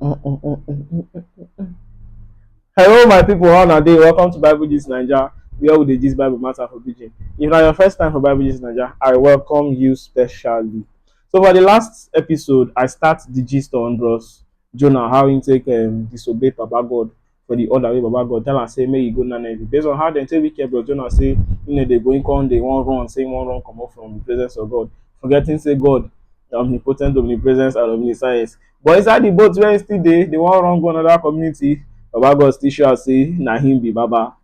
Hello, my people. How are they? Welcome to Bible Gist Naija, where we dey gist Bible matter for pidgin. If na your first time for Bible Gist Naija, I welcome you specially. So for the last episode, I start the gist on bros Jonah, how he take disobey Baba God for the order wey Baba God tell am say make he go Nineveh. Based on how dem take wicked bros Jonah say dey go come, dey wan run, say he wan run comot from the presence of God, forgetting say God omnipotent, omnipresence, and omniscience. But inside the boat where he still dey wan run go another community. Baba God still show us say na him be Baba.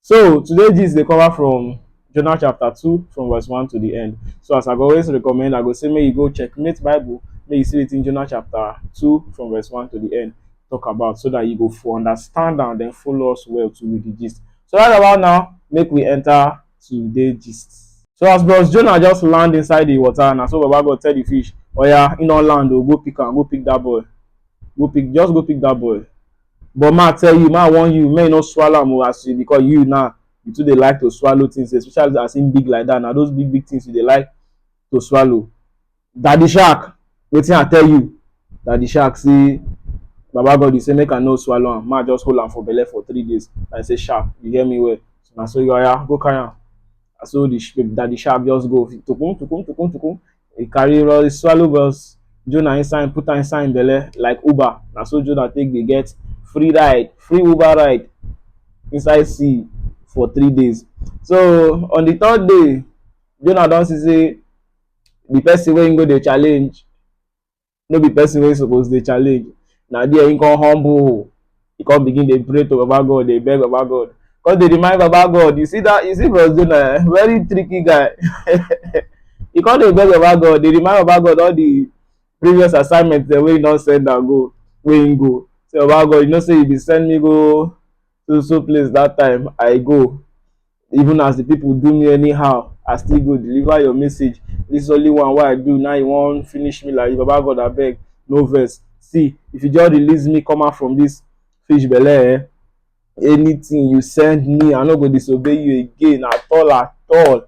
So today gist dey cover from Jonah chapter 2 from verse 1 to the end. So as I go always recommend, I go say make you go checkmate Bible, make you see wetin Jonah chapter 2 from verse 1 to the end talk about, so that you go for understand and then follow us well to with the gist. So right about now, make we enter today gist. So as bros Jonah just land inside the water, na so Baba God tell the fish, oya, he no land o, go pick am, go pick that boy. Go pick that boy. But ma tell you, ma warn you, may not swallow am as you, because you now you too dey like to swallow things, especially as in big like that. Now those big things you dey like to swallow. Daddy shark, wetin I tell you? Daddy shark say Baba God, you say make I no swallow am. Ma just hold am for belle for 3 days. I say shark, you hear me well. So na so you go carry am. So the daddy shark just go tukum. He carry all, he swallow bros Jonah inside, put am inside him belle like Uber. Na so Jonah take dey get free Uber ride inside sea for 3 days. So on the 3rd day, Jonah don see say the person wey him go dey challenge no be person wey suppose dey challenge. Na there him come humble, he come begin dey pray to Baba God, dey beg Baba God, come dey remind Baba God. You see bros Jonah, very tricky guy. He come dey beg Baba God, dey remind Baba God all the previous assignments wey he don send am go, wey him go. Say Baba God, you know say you bin send me go so place that time, I go. Even as the people do me anyhow, I still go deliver your message. This only one wey I do, now you wan finish me like Baba God, abeg, no vex. See, if you just release me come out from this fish belle, anything you send me, I no go disobey you again at all.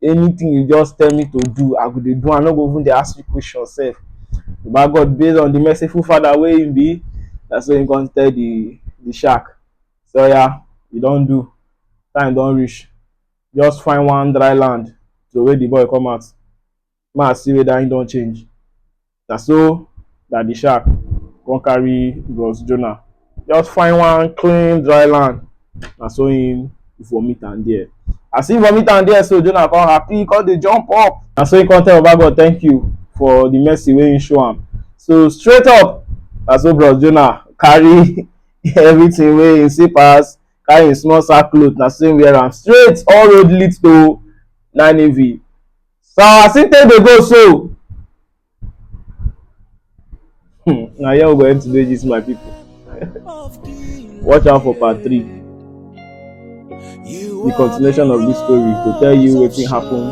Anything you just tell me to do, I go dey do. I no go even dey ask you questions sef. Baba God, based on the merciful father wey him be, that's why him come tell the shark, so yeah, you don do, time don reach, just find one dry land to where the boy come out, ma see whether him don change. Na so that the shark come carry bros Jonah, just find one clean dry land. Na so him vomit am there. As him vomit am there, so Jonah come happy, come dey jump up. Na so him come tell Baba God thank you for the mercy wey him show am. So straight up, na so bros Jonah carry everything wey him see pass, carry him small sack cloth, na so him wear am straight, all road lead to Nineveh. So as him take dey go so, na here we go end today gist, my people. Watch out for part 3, the continuation of this story, to tell you wetin happen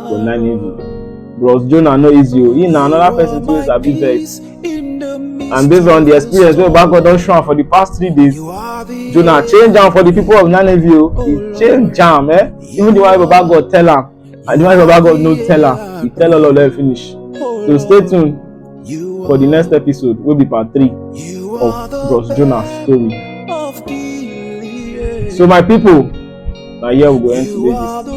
for Nineveh. Bros Jonah no easy o, he na another person too wey sabi vex, and based on the experience wey Baba God don show am for the past 3 days, Jonah change am for the people of Nineveh o. He change am, even the one wey Baba God tell am and the one wey Baba God no tell am, he tell all of them finish. So stay tuned for the next episode wey be part 3 of bros Jonah's story. So my people, na here we go end today gist.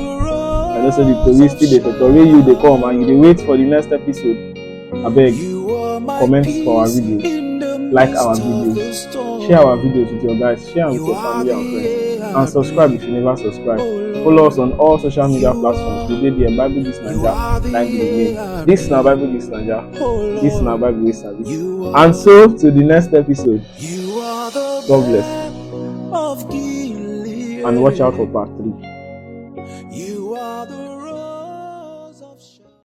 I know say the tori still dey totori you, dey come and you dey wait for the next episode. Abeg, comment for our videos, like our videos, share our videos with your guys, share am with your family and friends, and subscribe if you never subscribe. Follow us on all social media platforms. We dey there, Bible Gist Naija, like the name. This na Bible Gist Naija, this na Bible wey sabi. And so to the next episode. God bless, and watch out for part 3.